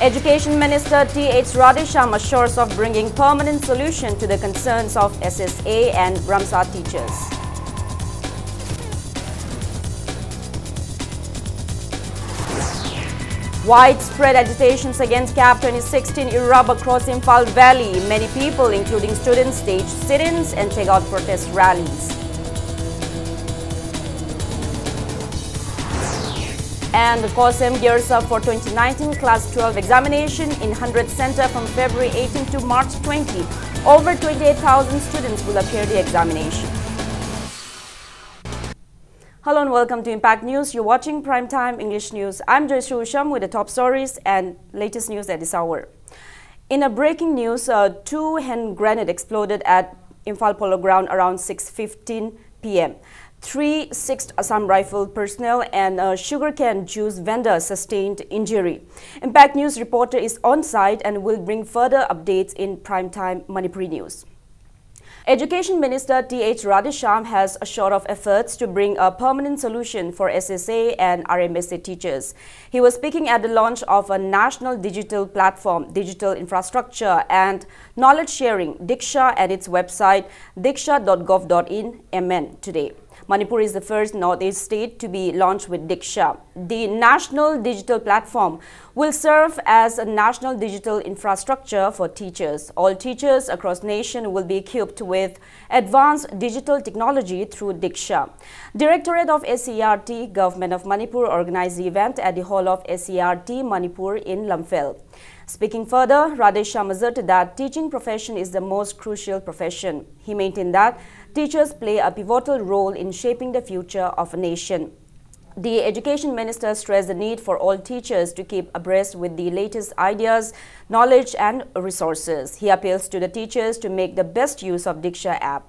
Education Minister T.H. Radhesham assures of bringing permanent solution to the concerns of SSA and Ramsar teachers. Widespread agitations against CAP 2016 erupt across Imphal Valley. Many people, including students, staged sit-ins and take out protest rallies. And the COSM gears up for 2019 Class 12 examination in 100 Center from February 18 to March 20. Over 28,000 students will appear the examination. Hello and welcome to Impact News. You're watching Primetime English News. I'm Joyce Usham with the top stories and latest news at this hour. In a breaking news, two hand grenades exploded at Imphal Polo Ground around 6:15 p.m. 3 6th Assam Rifle personnel and a sugarcane juice vendor sustained injury. Impact News reporter is on site and will bring further updates in Primetime Manipur News. Education Minister T.H. Radhesham has assured of efforts to bring a permanent solution for SSA and RMSA teachers. He was speaking at the launch of a national digital platform, digital infrastructure and knowledge sharing, Diksha, at its website diksha.gov.in MN today. Manipur is the first Northeast state to be launched with Diksha. The national digital platform will serve as a national digital infrastructure for teachers. All teachers across the nation will be equipped with advanced digital technology through Diksha. Directorate of SCRT, Government of Manipur, organized the event at the hall of SCRT Manipur in Lamphel. Speaking further, Radhesham asserted that teaching profession is the most crucial profession. He maintained that teachers play a pivotal role in shaping the future of a nation. The Education Minister stressed the need for all teachers to keep abreast with the latest ideas, knowledge and resources. He appeals to the teachers to make the best use of Diksha app.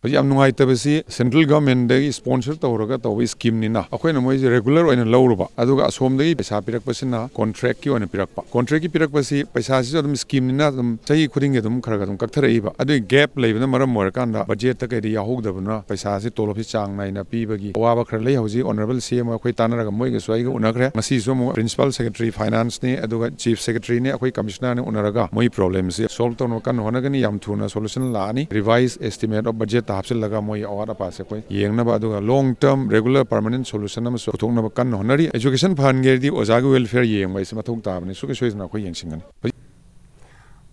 Central government they sponsor to scheme nina. Ako na mo regular o na lower ba. Aduga asom day paisa pirak pasina contract ki o na pirak pa. Contract ki pirak pasi paisa si adum scheme nina adum sahi khuding adum kharaga adum kakthara iba. Adu gap lay na maram more kanda budget ta kay di yahog da buna paisa si tolo si chang na ina pi bagi. Owa ba kharlay hauji honorable CM akoy tanara ga moi ga swai ga unakre. Masi so mo principal secretary finance ne aduga chief secretary ne akoy commissioner ne unaraga moi problems solve to no kan hona gani yam thuna solution la ani revise estimate of budget long term regular permanent solution education fund welfare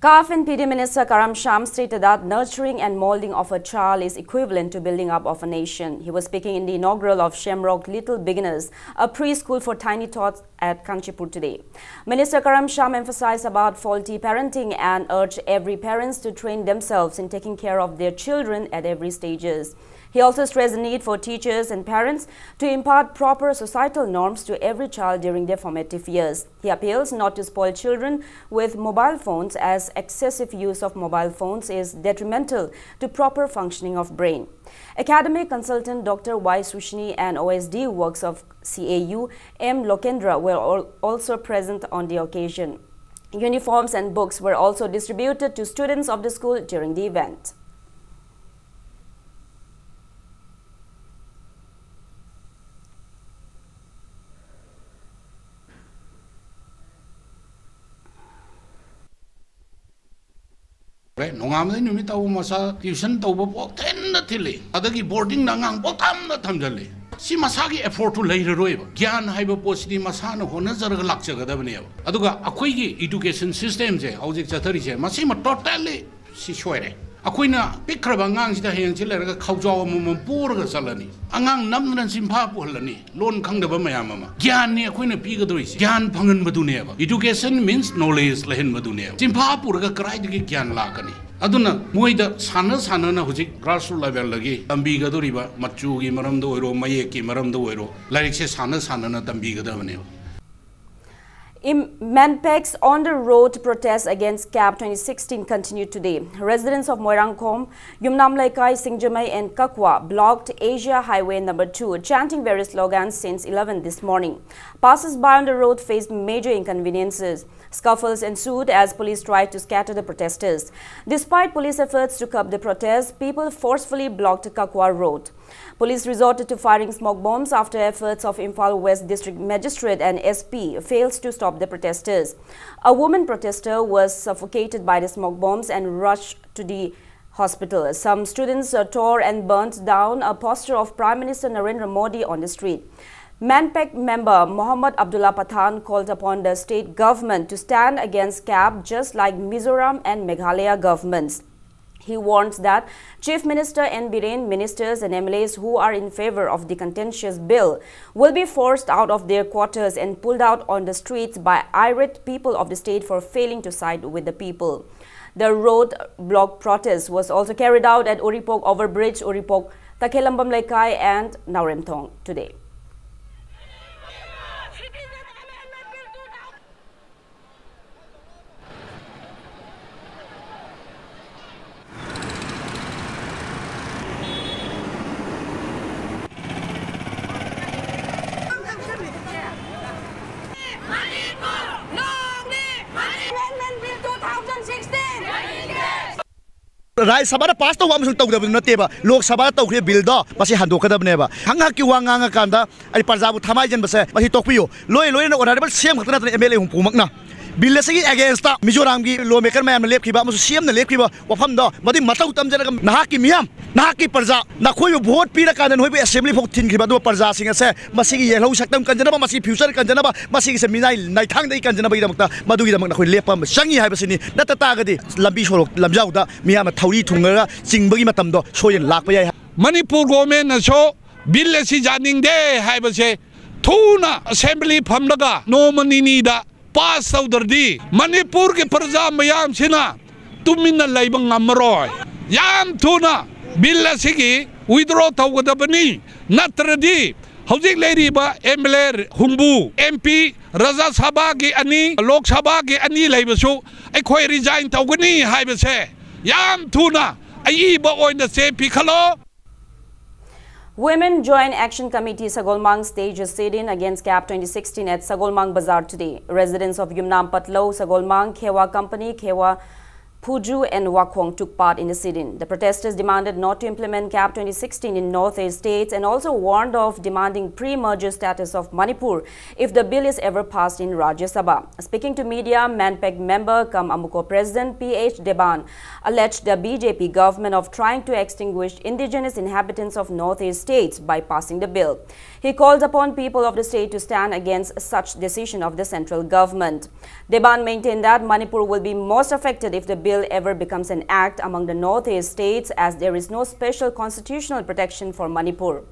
CAF and PD Minister Karam Sham stated that nurturing and molding of a child is equivalent to building up of a nation. He was speaking in the inaugural of Shamrock Little Beginners, a preschool for tiny tots at Kanchipur today. Minister Karam Sham emphasized about faulty parenting and urged every parents to train themselves in taking care of their children at every stages. He also stressed the need for teachers and parents to impart proper societal norms to every child during their formative years. He appeals not to spoil children with mobile phones, as excessive use of mobile phones is detrimental to proper functioning of brain. Academic consultant Dr. Y. Sushni and OSD works of CAU M. Lokendra were also present on the occasion. Uniforms and books were also distributed to students of the school during the event. Nongamay numi tawo masa tuition tawo po ten na tili. Adagi boarding na ngang po tam na tamjali. Si masagi effort to lay roi ba. Gyan haiba po si masana ko na zaraga laksa kada baniya. Aduga akoy gi education system je hawjik chathari je masi ma totally si shoire. Akoy na pikraba ngang sida heng chile raga khawjaw mo pur ga salani. Angang namnan simpha po halani. Lon khang da ba mayam ma. Gyan ni akoy na pi ga doi si. Gyan phangan madune ba. Education means knowledge lahin madune. Simpha pur ga krai gi gyan la kani. Aduna moida sana na hujik grassroots level lagi tambi ga doriba machu gi maram do oiro maye ki maram do oiro like se sana na tambi ga da bane. Manpek's on-the-road protests against CAB 2016 continued today. Residents of Moirangkom, Yumnam Laikai, Singjamai and Kakwa blocked Asia Highway No. 2, chanting various slogans since 11 this morning. Passers-by on the road faced major inconveniences. Scuffles ensued as police tried to scatter the protesters. Despite police efforts to curb the protests, people forcefully blocked Kakwa Road. Police resorted to firing smoke bombs after efforts of Imphal West District Magistrate and SP failed to stop the protesters. A woman protester was suffocated by the smoke bombs and rushed to the hospital. Some students tore and burnt down a poster of Prime Minister Narendra Modi on the street. Manpek member Mohammad Abdullah Pathan called upon the state government to stand against CAB just like Mizoram and Meghalaya governments. He warns that Chief Minister N. Biren, ministers and MLAs who are in favor of the contentious bill will be forced out of their quarters and pulled out on the streets by irate people of the state for failing to side with the people. The road block protest was also carried out at Uripok Overbridge, Uripok, Takelambam Laikai and Nauremthong today. Rai Sabara passed the one to the Noteba, Lok Sabata Bildo, Pasi Handokadabneva, Hangaki Wanga Kanda, and Pazabu Tamajan Basa, but he talked to you. Loy or whatever, same MLA Pumakna. Bilasi against Mizoramgi, Lawmaker Man, Lekiba, Musiam, the Lekiba, Wapamda, Madi Matautam, Nahaki Miam, Nahaki Parza, Nakoyo, board Pirakan and Hobi Assembly for Tinkibado Parza, sing and say, Masiki Yellow Shatam Kanjanaba, Masi Puser Kanjanaba, Masik is a Minai, Nighthang, they Kanjanaba, Maduida Lepam, Shangi Habasini, not a Tagadi, Lambisho, Lamjauda, Miama Tauri Tunga, Sing Bugimatamdo, Soyan Lakaya. Manipur government show Bilasi Janing de Habase, Tuna Assembly Pamlaga, no money needa. Pass out the Manipur ke Parza Mayam Sina, Tumina Labang Amaroy, Yam Tuna, Billa Sigi, withdraw Tawadabani, Natradi, Housing Lady Ba, MLR, Humbu, MP, Raza Sabagi Ani, Lok Sabagi Ani Labasu, I quite resign Tawani, Hibase, Yam Tuna, Aiba or in the same Piccolo. Women Joint Action Committee Sagolmang staged a sit-in against CAB 2016 at Sagolmang Bazaar today. Residents of Yumnam Patlo, Sagolmang, Khewa Company, Khewa Puju and Wakwong took part in the sit-in. The protesters demanded not to implement CAB 2016 in northeast states and also warned of demanding pre-merger status of Manipur if the bill is ever passed in Rajya Sabha. Speaking to media, Manpek member cum Amuko President P.H. Deban alleged the BJP government of trying to extinguish indigenous inhabitants of northeast states by passing the bill. He called upon people of the state to stand against such decision of the central government. Deban maintained that Manipur will be most affected if the bill ever becomes an act among the northeast states, as there is no special constitutional protection for Manipur.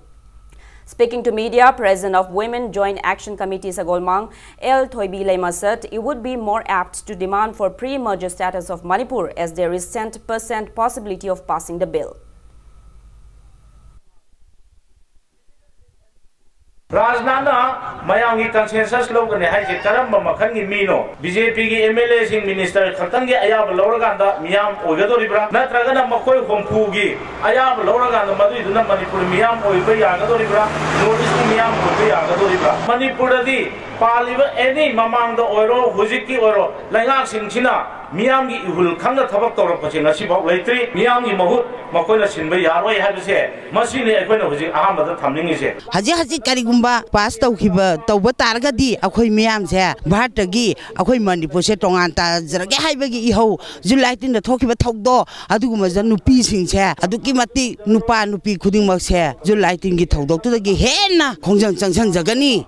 Speaking to media, President of Women Joint Action Committee Sagolmang, El Thoibi Lema said it would be more apt to demand for pre-merger status of Manipur, as there is 10% possibility of passing the bill. Rajnana Mayangi consensus logan haji karamba makhangi mino BJP gi MLA sing minister khatangi ayab lawraganda miyam oigadoribra natragana makoi hompu gi ayab lawraganda madu iduna Manipur miyam oiba yagadoribra notice miyam oiba yagadoribra Manipur di paliba any mamang do oiro hujiki oiro laingak singchina miyam gi ihul khangna thabak tawrapasi ngasi bok leitri miyam gi mahut makoina sinba yaroi habise masine ekoina hujik ahamada thamningi se haji karigumba pass tawkiba tawba targadi akhoi miyam se bhartagi akhoi Manipur se tongan ta jarage haibagi ihau July 10 da thokiba thokdo aduguma jan nupi sing se aduki mati nupa nupi khudingmak se July 10 gi thodok tu gi henna khongjang changchang jagani.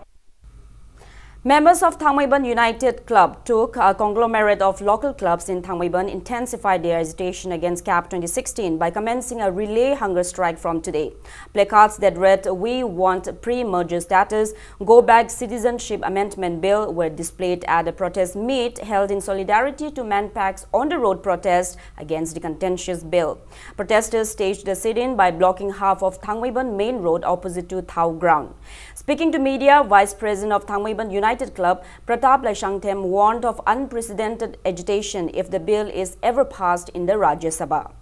Members of Thangmaiban United Club took a conglomerate of local clubs in Thangmaiban intensified their agitation against CAB 2016 by commencing a relay hunger strike from today. Placards that read, "We want pre-merger status, go back citizenship amendment bill" were displayed at a protest meet held in solidarity to Manpek's on-the-road protest against the contentious bill. Protesters staged the sit-in by blocking half of Thangmaiban main road opposite to Thau ground. Speaking to media, Vice President of Thangmaiban United United Club, Pratap Laishangthem warned of unprecedented agitation if the bill is ever passed in the Rajya Sabha.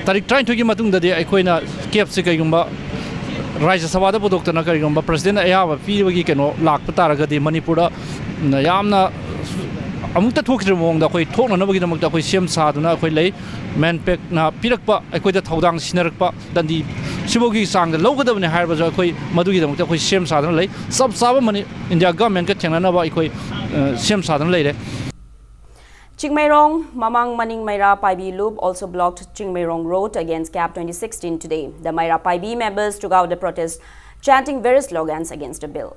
Tarik trying to give Matung the Equina kept Sikayumba Rajya Sabha Doctor Nakarigumba, President Ayava, Pigano, Lak Pataraga, the Manipura, Yamna. Amuta talk to among the way talk on the among the way Sim Saduna, Quay, Manpek, Pirakpa, I quit the Todang Sinerpa, than the Shibogi sang the local of the Harbor, Madu, the way Sim Southern Lay, sub Savamani in their government, Chananaba, Sim Southern Lady. Chingmairong, Mamang Maning Maira Paibi Loop also blocked Chingmairong Road against CAP 2016 today. The Maira Paibi members took out the protest, chanting various slogans against the bill.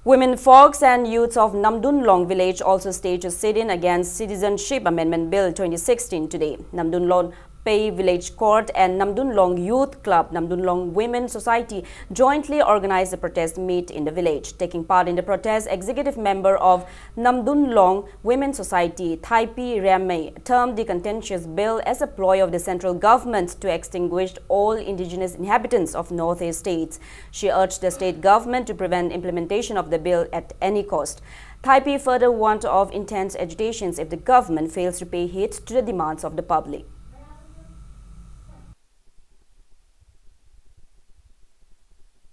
Women, folks and youths of Namdunlong village also staged a sit-in against Citizenship Amendment Bill 2016 today. Namdunlong Pay Village Court and Namdunlong Youth Club, Namdunlong Women Society jointly organized a protest meet in the village. Taking part in the protest, executive member of Namdunlong Women Society, Thaipi Ramay, termed the contentious bill as a ploy of the central government to extinguish all indigenous inhabitants of northeast states. She urged the state government to prevent implementation of the bill at any cost. Thaipi further warned of intense agitations if the government fails to pay heed to the demands of the public.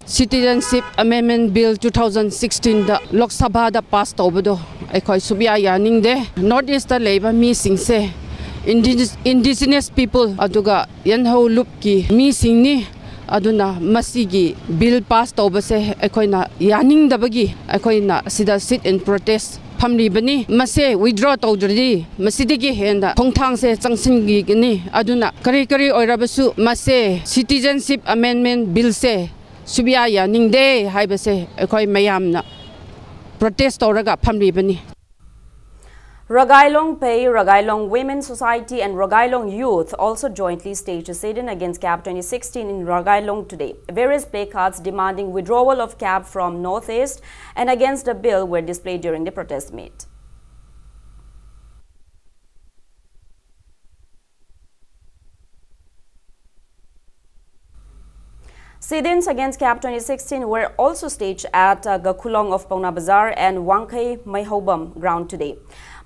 Citizenship Amendment Bill 2016 the Lok Sabha da passed over the Ekoi Subia Yaning de Northeast Labour missing se indigenous people aduga yanho loop ki missing ni aduna masigi bill passed over se Ekoina Yaning dabagi Ekoina sida sit in protest Family bani mase withdraw tawdri masidigi henda thongthang se changsin gi ni aduna kari kari oirabasu mase Citizenship Amendment Bill se Subia Yaning de Haibase, Ekoi Mayamna protest oraga family bani. Ragailong Pay, Ragailong Women Society and Ragailong Youth also jointly staged a sit-in against CAP 2016 in Ragailong today. Various placards demanding withdrawal of CAP from Northeast and against the bill were displayed during the protest meet. Sit-ins against CAP 2016 were also staged at Gakulong of Pauna Bazar and Wangkai Maihobam ground today.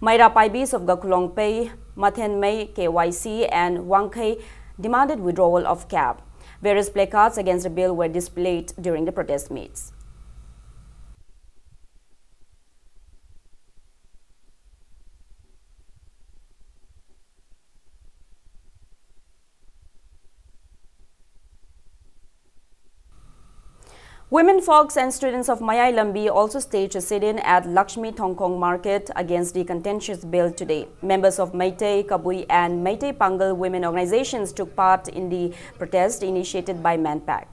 Maira Paibis of Gakulong Pay, Mathen May, KYC and Wangkai demanded withdrawal of CAP. Various placards against the bill were displayed during the protest meets. Women, folks and students of Mayai Lambi also staged a sit-in at Lakshmi Thongkong Market against the contentious bill today. Members of Meitei, Kabui and Meitei Pangal women organizations took part in the protest initiated by Manpac.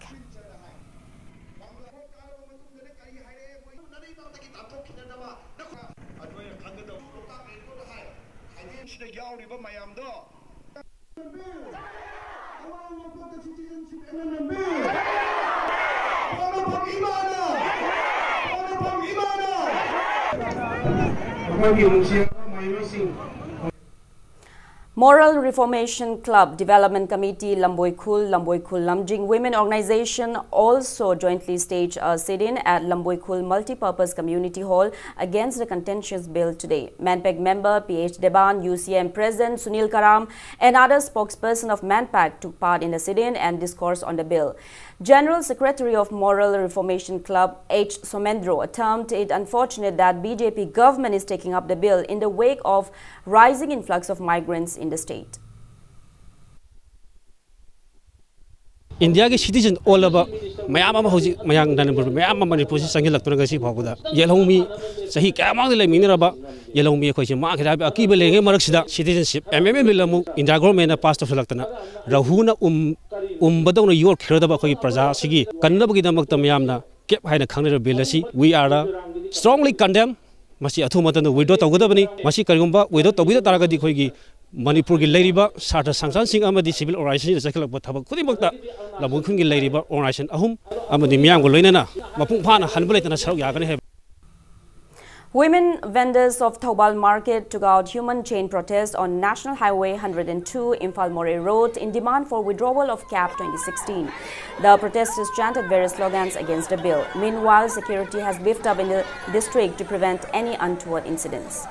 Moral Reformation Club Development Committee Lamboikul Lamjing Women Organization also jointly staged a sit-in at Lamboikul Multipurpose Community Hall against the contentious bill today. Manpac member PH Deban, UCM President Sunil Karam and other spokesperson of Manpac took part in the sit-in and discourse on the bill. General Secretary of Moral Reformation Club H. Somendro termed it unfortunate that BJP government is taking up the bill in the wake of rising influx of migrants in the state. India के citizen all about मैयाम हम होजी मैयांग दानपुर मैयाम हम मणिपुर से संगे लगते हैं कैसी भागुदा ये लोग मी सही क्या मांगते ले मिनी रबा ये लोग मी कोई चीज़ मांग रहा है अकी बेलेंगे मरक सीधा citizenship एमएमए बिलमु इंडिया गवर्नमेंट ने पास तो लगता ना राहुना बदौन योर खेरदा बा कोई प्रजा सिगी कन्नब की दमक तमयाम ना क्या है ना खाने Bilsi we are strongly condemn मसी अथु मतन विड्रॉ तौगदा बनी मसी करिगुम्बा विड्रॉ तौगदा तारगा दी कोई Manipur की लेरिबा सार्थ संगठन सिंह अमदी सिविल ऑर्गेनाइजेशन जखलक थबक खुदिमक्ता लबुखुन की लेरिबा ऑर्गेनाइजेशन अहुम अमदी मियाम को लोइनना मपुंग फाना हनबलेतना सरक यागने है. Women vendors of Taubal Market took out human chain protest on National Highway 102 Imphal More Road in demand for withdrawal of CAP 2016. The protesters chanted various slogans against the bill. Meanwhile, security has beefed up in the district to prevent any untoward incidents.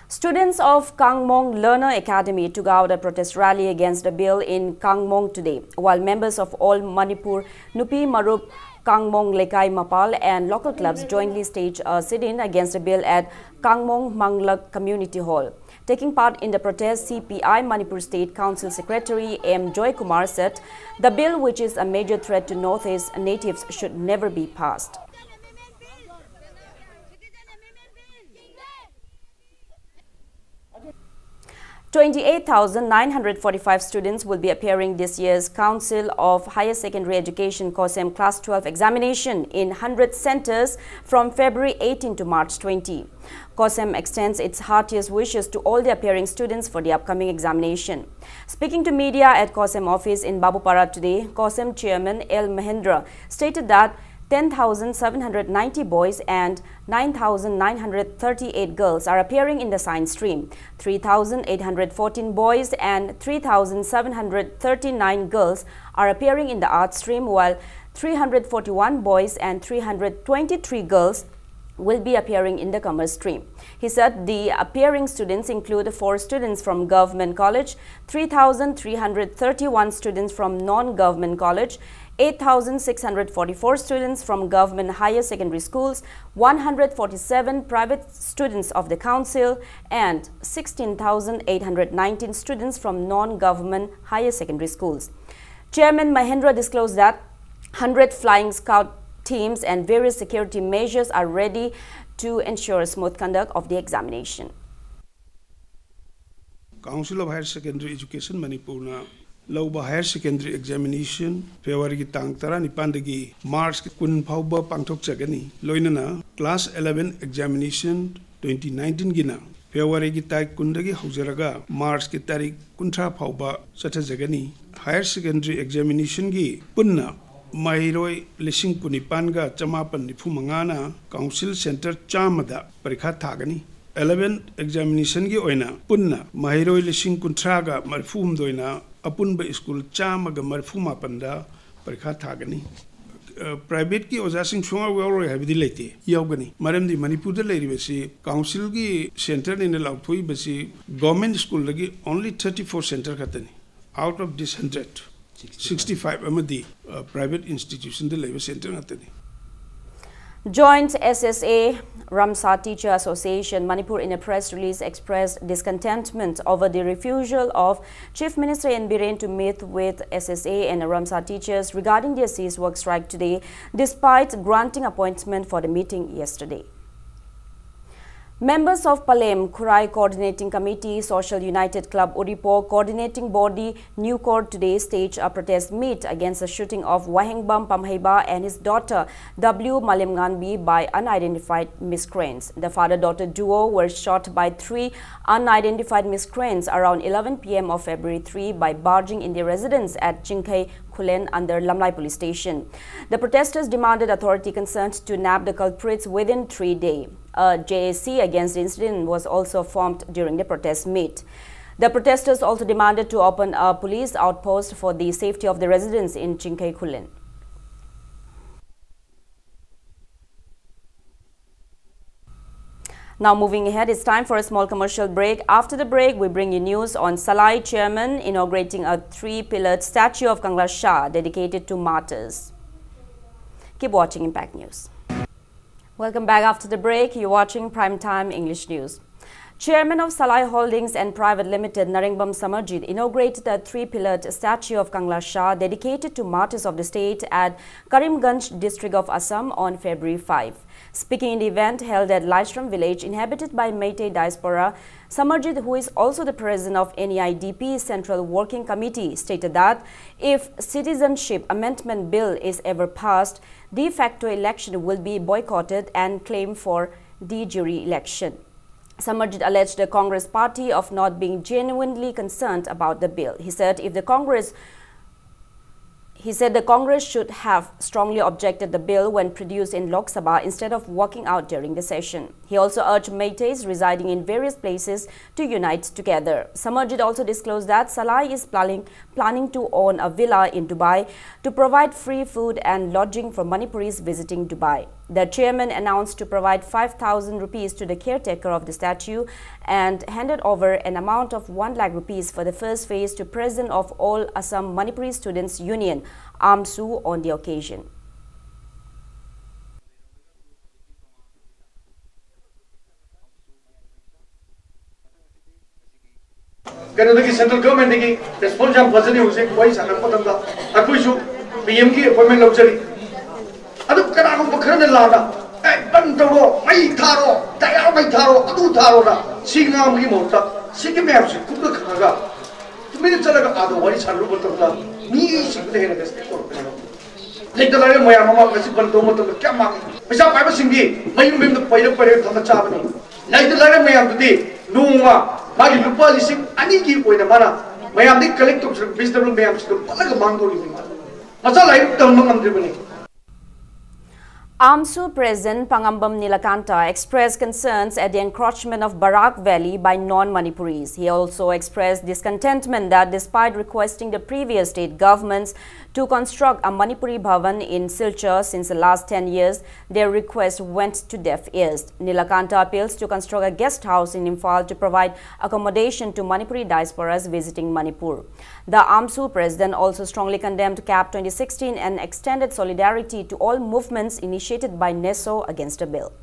Students of Kangmong Learner Academy took out a protest rally against the bill in Kangmong today, while members of all Manipur, Nupi Marup, Kangmong Lekai Mapal and local clubs jointly staged a sit-in against the bill at Kangmong Manglak Community Hall. Taking part in the protest, CPI Manipur State Council Secretary M. Joy Kumar said the bill, which is a major threat to Northeast natives, should never be passed. 28,945 students will be appearing this year's Council of Higher Secondary Education COSEM Class 12 examination in 100 centers from February 18 to March 20. COSEM extends its heartiest wishes to all the appearing students for the upcoming examination. Speaking to media at COSEM office in Babupara today, COSEM Chairman L. Mahendra stated that 10,790 boys and 9,938 girls are appearing in the science stream. 3,814 boys and 3,739 girls are appearing in the arts stream, while 341 boys and 323 girls will be appearing in the commerce stream. He said the appearing students include 4 students from government college, 3,331 students from non-government college, 8,644 students from government higher secondary schools, 147 private students of the council, and 16,819 students from non-government higher secondary schools. Chairman Mahendra disclosed that 100 flying scout teams and various security measures are ready to ensure smooth conduct of the examination. Council of Higher Secondary Education Manipur Lauba Higher Secondary Examination February ki tang tara nipandagi March kun phauba pangthok chagani loinana Class 11 Examination 2019 gina February ki tarik kundagi haujaraga March ki tarik kunthra phauba chathajagani Higher Secondary Examination gi punna Mahiroi lising kunipanga chamapan nifumangana Council Center chamada parikha thagani 11th examination gi oina punna Mahiroi lising kunthraga marfum doina apunba school chamaga marfuma panda parikha thagani private ki ojasing chunga waro habidi lete yogani maramdi Manipur da leiribasi council gi center in lauthoi basi government school lagi only 34 center khatani out of this 100 65 amadi private institution the labor center ngatani. Joint SSA Ramsar Teacher Association Manipur in a press release expressed discontentment over the refusal of Chief Minister N. Biren to meet with SSA and Ramsar teachers regarding their cease work strike today, despite granting appointment for the meeting yesterday. Members of Palem Kurai Coordinating Committee, Social United Club Uripo Coordinating Body New Court today staged a protest meet against the shooting of Wahengbam Pamheba and his daughter W. Malimnganbi by unidentified miscreants. The father-daughter duo were shot by 3 unidentified miscreants around 11 p.m. of February 3 by barging in their residence at Chinkei Kulen under Lamlai police station. The protesters demanded authority concerned to nab the culprits within 3 days. A JAC against the incident was also formed during the protest meet. The protesters also demanded to open a police outpost for the safety of the residents in Chinkei Kulen. Now moving ahead, it's time for a small commercial break. After the break, we bring you news on Salai Chairman inaugurating a 3-pillared statue of Kangla Shah dedicated to martyrs. Keep watching Impact News. Welcome back after the break. You're watching Primetime English News. Chairman of Salai Holdings and Private Limited Naringbam Samarjit inaugurated a 3-pillared statue of Kangla Shah dedicated to martyrs of the state at Karimganj district of Assam on February 5. Speaking in the event held at Laishram village inhabited by Meitei diaspora, Samarjit, who is also the president of NEIDP Central Working Committee, stated that if Citizenship Amendment Bill is ever passed, de facto election will be boycotted and claim for de jure election. Samarjit alleged the Congress party of not being genuinely concerned about the bill. He said the Congress should have strongly objected the bill when produced in Lok Sabha instead of walking out during the session. He also urged Meiteis residing in various places to unite together. Samarjit also disclosed that Salai is planning to own a villa in Dubai to provide free food and lodging for Manipuris visiting Dubai. The chairman announced to provide 5,000 rupees to the caretaker of the statue and handed over an amount of 1 lakh rupees for the first phase to President of All Assam Manipuri Students Union, AMSU, on the occasion. Central government response PM appointment adu kana ko khana la da ban taro mai tharo tayar mai tharo adu tharo da singam gi mota sigi me apsi ku ka ga tumi chala ga adu wari chalu bota da ni sigi de na ste ko le da la mo ya mama ka si ban do mo to kya ma pesa pai ba singi mai bim da pai pare thama cha bani lai da la mo ya du nu ma ma gi lupa lising ani gi ko na mana mai am di collect to business me am si ko pala ga mang do li ma cha lai tam ngam de bani. AMSU President Pangambam Nilakanta expressed concerns at the encroachment of Barak Valley by non-Manipuris. He also expressed discontentment that despite requesting the previous state governments to construct a Manipuri Bhavan in Silchar since the last 10 years, their request went to deaf ears. Nilakanta appeals to construct a guest house in Imphal to provide accommodation to Manipuri diasporas visiting Manipur. The AMSU President also strongly condemned CAP 2016 and extended solidarity to all movements initiated by NESO against the bill.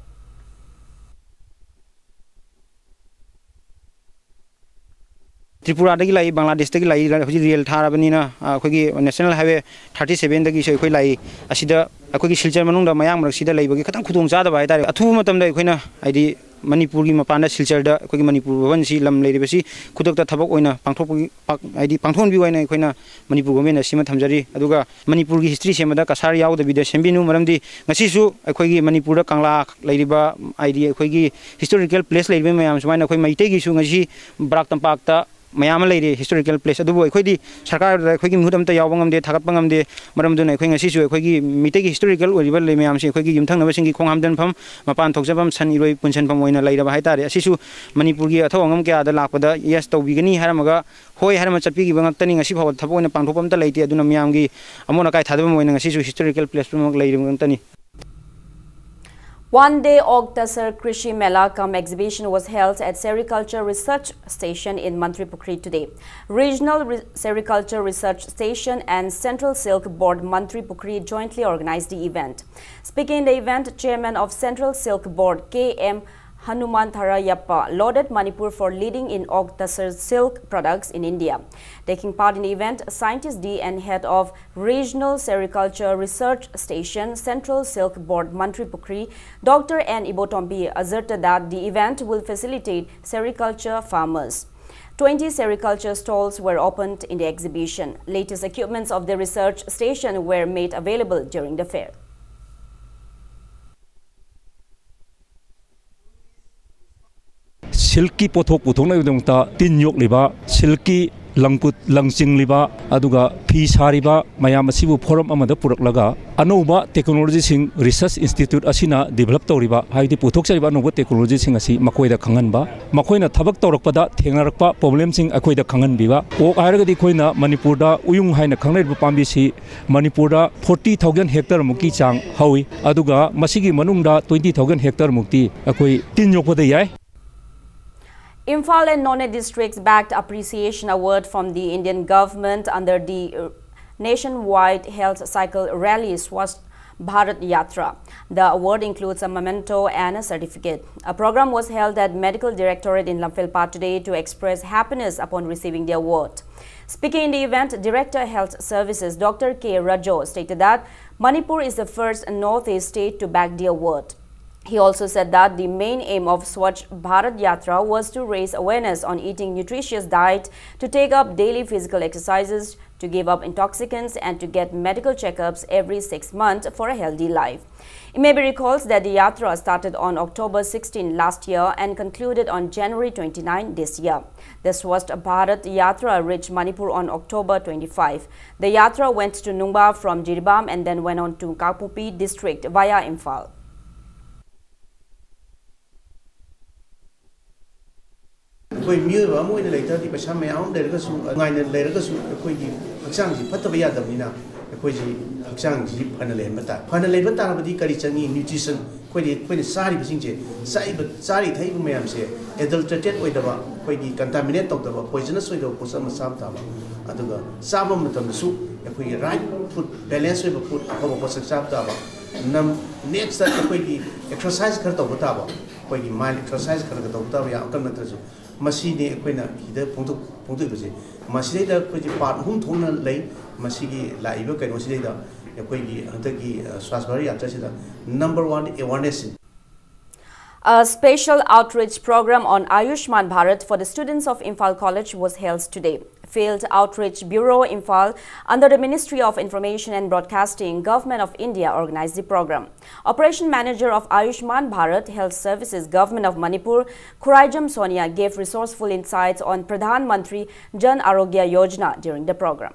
Tripura dagi lai Bangladesh dagi lai real tharabani na akhoi national highway 37 dagi se akhoi lai asida akhoi Silchar manung da mayang marak sida laibagi khatang khudong cha da bai tare athu matam da akhoi aidi Manipur gi mapanda Silchar da akhoi Manipur bhavan si lam leiri basi khudok ta thabak oina pangthok aidi pangthon bi oina akhoi na Manipur government asima thamjari aduga Manipur gi history semada kasar yaw da bida sembinu maramdi ngasi su akhoi gi Manipur da kangla leiriba aidi akhoi gi historical place leiriba mayam sumaina akhoi maitei gi su ngasi Barak tampak ta mayam lady historical place adubo akhoi sarkar akhoi gi mudam ta yawbangam de thagat bangam de maram dun akhoi ngasi su akhoi gi mite gi historical oriba le mayam si akhoi gi yumthang na singi khongham dan pham mapan thokjabam san iroi punchen pham oina leira ba haitare asisu Manipur gi athawangam kya da lakpada yes tawbigani haramaga hoi harama chapi gi bangak tani ngasi phaw thaboina pangthopam ta leite aduna mayam gi amona kai thadabam oina ngasi su historical place pumok leirim tani. One-day Ogtasar Krishi Mela cum exhibition was held at Sericulture Research Station in Mantripukri today. Regional Sericulture Research Station and Central Silk Board Mantripukri jointly organized the event. Speaking in the event, Chairman of Central Silk Board K.M. Hanumantarayappa lauded Manipur for leading in Ogtasar silk products in India. Taking part in the event, Scientist D and Head of Regional Sericulture Research Station, Central Silk Board Mantripukri, Dr. N. Ibotombi asserted that the event will facilitate sericulture farmers. 20 sericulture stalls were opened in the exhibition. Latest equipments of the research station were made available during the fair. Silky pothok puthong na yudong ta tin yok liba silky langkut langsing liba aduga phi sariba mayam asibu forum amada puraklaga anouba technology sing research institute asina develop tawriba haidi puthok chariba anouba technology sing asi makoida khanganba makoina thabak tawrakpada thengnarakpa problem sing akoida khanganbiba ok airagadi koina Manipur da uyung haina khangnaiba pambi si Manipur da 40,000 hectare muki chang hawi aduga masigi manungda 20,000 hectare mukti akoi tin yokpada yai. Imphal and Nonne districts backed appreciation award from the Indian government under the nationwide health cycle rally Swasth Bharat Yatra. The award includes a memento and a certificate. A program was held at Medical Directorate in Lamphilpat today to express happiness upon receiving the award. Speaking in the event, Director Health Services Dr. K. Rajo stated that Manipur is the first Northeast state to back the award. He also said that the main aim of Swachh Bharat Yatra was to raise awareness on eating nutritious diet, to take up daily physical exercises, to give up intoxicants and to get medical checkups every 6 months for a healthy life. It may be recalled that the Yatra started on October 16 last year and concluded on January 29 this year. The Swachh Bharat Yatra reached Manipur on October 25. The Yatra went to Nungba from Jiribam and then went on to Kapupi district via Imphal. कोई मियोबा Moina लेथादि पैसा मयाम लेरगसु गाइना लेरगसु कोइगी हक्सांग जि फतबा यादबनिना कोइजी हक्सांग जि फना लेबा तारबदि करि चंगी nutrition कोइनि सारि बसिंजे साइब सारि थैब मयाम से एडल्टरेटेड ओइदबा कोइगी कंटामिनेट तौदबा पॉइजनस ओइदबा पोसा मसाब ताबा अदुगा साबा मतमसु कोइगी राइट फूड बैलेंस ओइबा फूड अफबा पोसा साब ताबा नम नेक्स्ट कोइगी एक्सरसाइज खर तौबा ताबा कोइगी माइंड एक्सरसाइज खर तौबा ताबा या कम नत्रजु मसीने कोइना हिदा फोंदोबसे मसीदा कोइजी पार्ट हुम थोंना लई मसीगी लाइबो कैनो सिदा कोइगी हंतकी स्वास्थ्य भर यात्रा सिदा number 1 awareness. A special outreach program on Ayushman Bharat for the students of Imphal College was held today. Field Outreach Bureau Imphal, under the Ministry of Information and Broadcasting, Government of India, organized the program. Operation Manager of Ayushman Bharat Health Services, Government of Manipur, Khuraijam Sonia, gave resourceful insights on Pradhan Mantri Jan Arogya Yojana during the program.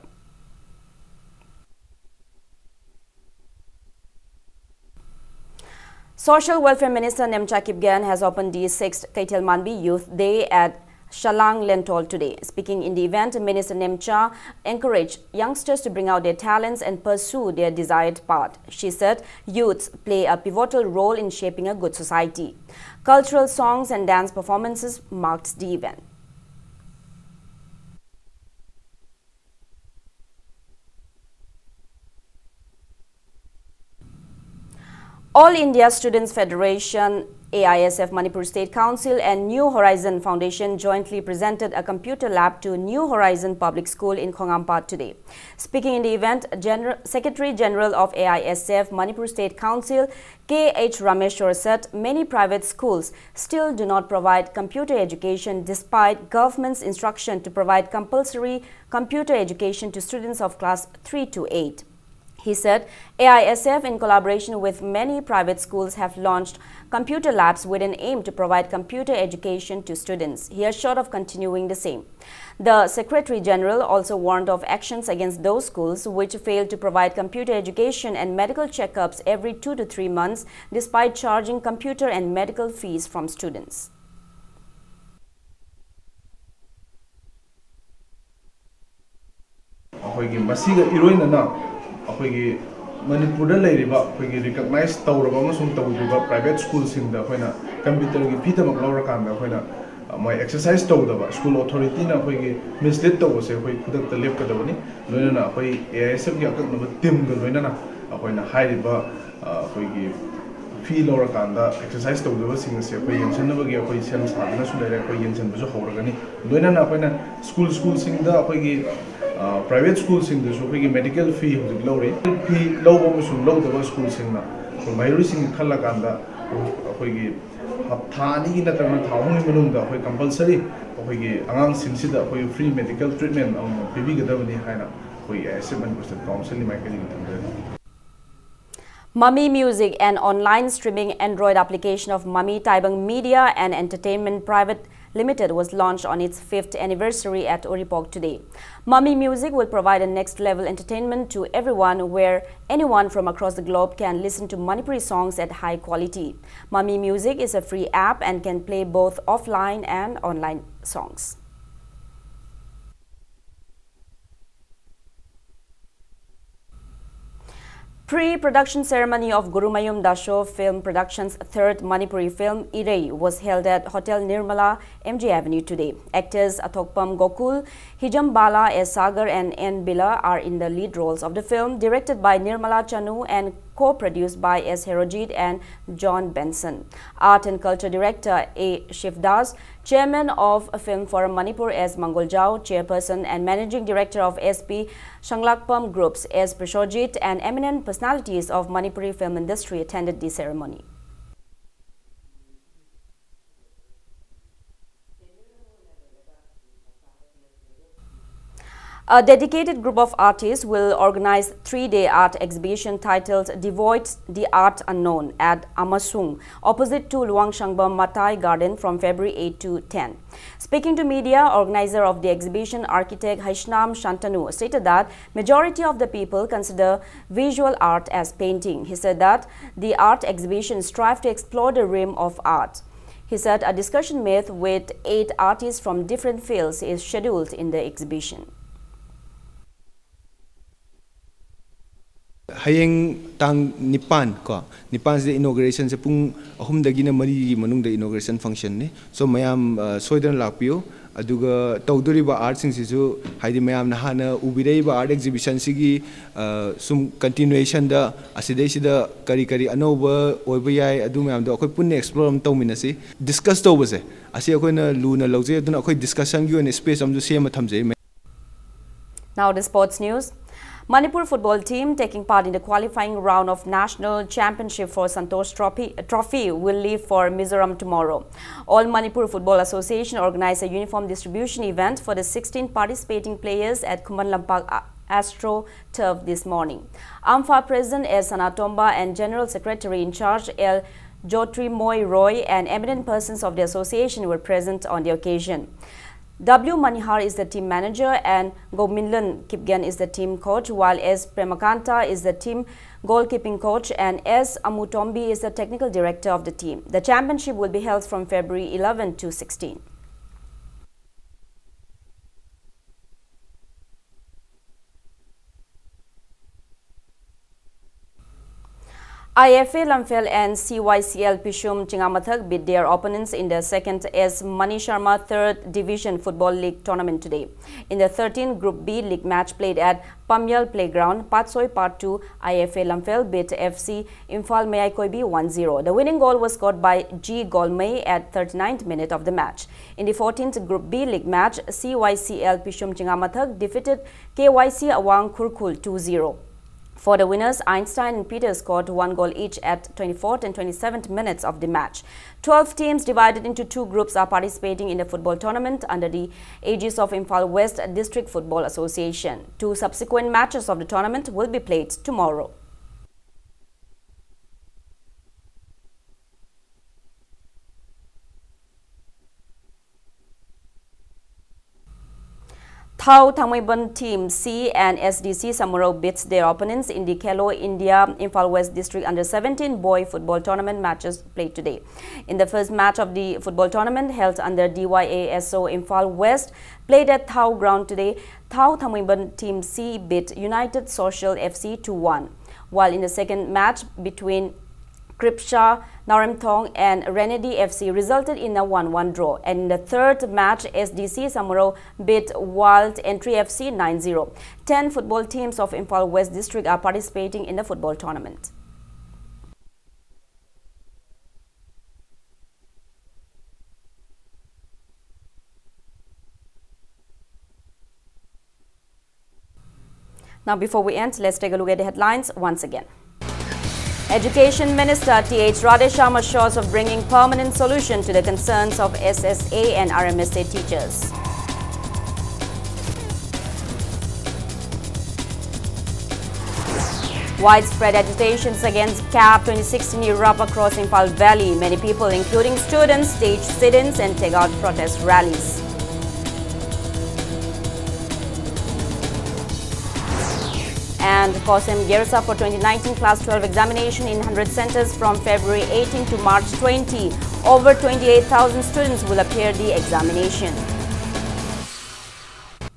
Social Welfare Minister Nemcha Kipgen has opened the 6th Kaitel Manbi Youth Day at Shalang Lentol today. Speaking in the event, Minister Nemcha encouraged youngsters to bring out their talents and pursue their desired path. She said youths play a pivotal role in shaping a good society. Cultural songs and dance performances marked the event. All India Students Federation, AISF Manipur State Council and New Horizon Foundation jointly presented a computer lab to New Horizon Public School in Khongampa today. Speaking in the event, Secretary General of AISF Manipur State Council, K.H. Rameshwar said many private schools still do not provide computer education despite government's instruction to provide compulsory computer education to students of class 3 to 8. He said AISF, in collaboration with many private schools, have launched computer labs with an aim to provide computer education to students. He assured of continuing the same. The Secretary General also warned of actions against those schools which fail to provide computer education and medical checkups every 2 to 3 months, despite charging computer and medical fees from students. अखोगी मणिपुर लेरिबा अखोगी recognise तौरबा अमसुंग तौदुबा private school सिंग दा अखोना computer की फीदमक लौरा कांदा अखोना मै एक्सरसाइज तौदबा स्कूल अथॉरिटी ना अखोगी मिसलीड तौबसे अखोई खुदक त लेपकदबनी लोइना अखोई एआईएसएफ की अकनब टीम ग लोइना अखोइना हाइरिबा अखोगी फी लौरा कांदा एक्सरसाइज तौदबा सिंग से अखोई यंसनबगी अखोई सेम सादना सु लेरे अखोई यंसनबजु हौरगनी लोइना अखोइना स्कूल सिंग दा अखोगी प्राइवेट स्कूल सिंग दसु अखोगी मेडिकल फी हुजिक लौरे फी लौबो मसु लौदबा स्कूल सिंग ना माइरी सिंग खल्ला कांदा अखोगी हप्थानी नत्रना थाउनी मनुंग दा अखोई कंपलसरी अखोगी आंगांग सिंग सिदा अखोई फ्री मेडिकल ट्रीटमेंट पिबी गदबनी हाइना अखोई एसएम मनपुर स्टेट काउंसिल माइकली थंदे. Mummy Music, an online streaming Android application of Mummy Taibang Media and Entertainment Private Limited, was launched on its 5th anniversary at Oripok today. Mummy Music will provide a next-level entertainment to everyone, where anyone from across the globe can listen to Manipuri songs at high quality. Mummy Music is a free app and can play both offline and online songs. Pre-production ceremony of Gurumayum Dasho Film Productions' third Manipuri film, Irei, was held at Hotel Nirmala, MG Avenue today. Actors Athokpam Gokul, Hijam Bala, S. Sagar and N. Bila are in the lead roles of the film, directed by Nirmala Chanu and co-produced by S. Herojit and John Benson. Art and Culture Director A. Shivdas, Chairman of Film Forum Manipur S. Mangoljao, Chairperson and Managing Director of SP Shanglakpam Groups S. Prashojit, and eminent personalities of Manipuri film industry attended the ceremony. A dedicated group of artists will organize a 3-day art exhibition titled Devoid the Art Unknown at Amasung, opposite to Luangshangba Matai Garden from February 8 to 10. Speaking to media, organizer of the exhibition, architect Haishnam Shantanu, stated that majority of the people consider visual art as painting. He said that the art exhibition strives to explore the realm of art. He said a discussion made with 8 artists from different fields is scheduled in the exhibition. Hayeng tang Nipan ko Nipan's the inauguration sa pung dagi na mari manung the inauguration function ni so mayam soidan lakpio aduga tawduri ba art sing sisu haidi mayam na hana ubirei ba art exhibition sigi sum continuation da asidai sida kari anoba oiba yai adu mayam da akoi punne explore am tawminasi discuss tawbase asi akoi na luna lawje aduna akoi discussion gi on space am ju sema thamjai. Now the sports news. Manipur football team taking part in the qualifying round of National Championship for Santosh Trophy will leave for Mizoram tomorrow. All Manipur Football Association organized a uniform distribution event for the 16 participating players at Kuman Lampak Astro Turf this morning. AMFA President S. Sanatomba and General Secretary in charge L. Jotri Moy Roy and eminent persons of the association were present on the occasion. W. Manihar is the team manager and Gominlan Kipgan is the team coach, while S. Premakanta is the team goalkeeping coach and S. Amutombi is the technical director of the team. The championship will be held from February 11 to 16. IFA Lamphel and CYCL Pishum Chingamathak beat their opponents in the second S. Mani Sharma 3rd Division Football League tournament today. In the 13th Group B League match played at Pamyal Playground, Patsoi Part 2, IFA Lamphel beat FC Imphal Meyaikoibi 1-0. The winning goal was scored by G. Golmay at 39th minute of the match. In the 14th Group B League match, CYCL Pishum Chingamathak defeated KYC Awang Kurkul 2-0. For the winners, Einstein and Peter scored 1 goal each at 24th and 27th minutes of the match. 12 teams divided into 2 groups are participating in the football tournament under the aegis of Imphal West District Football Association. 2 subsequent matches of the tournament will be played tomorrow. Thao Thangmaiban Team C and SDC Samuro beats their opponents in the Khelo India Imphal West District Under-17 Boy Football Tournament matches played today. In the first match of the football tournament held under DYASO Imphal West, played at Thao Ground today, Thao Thangmaiban Team C beat United Social FC 2-1. While in the second match between Kripsha, Naramthong and Renedy FC resulted in a 1-1 draw. And in the third match, SDC Samuro beat Wild Entry FC 9-0. 10 football teams of Imphal West District are participating in the football tournament. Now before we end, let's take a look at the headlines once again. Education Minister T.H. Radhesham assures of bringing permanent solution to the concerns of SSA and RMSA teachers. Widespread agitations against CAP 2016 erupt across Imphal Valley. Many people, including students, staged sit-ins and take-out protest rallies. And COSEM gears up for 2019 Class 12 examination in 100 centers from February 18 to March 20. Over 28,000 students will appear the examination.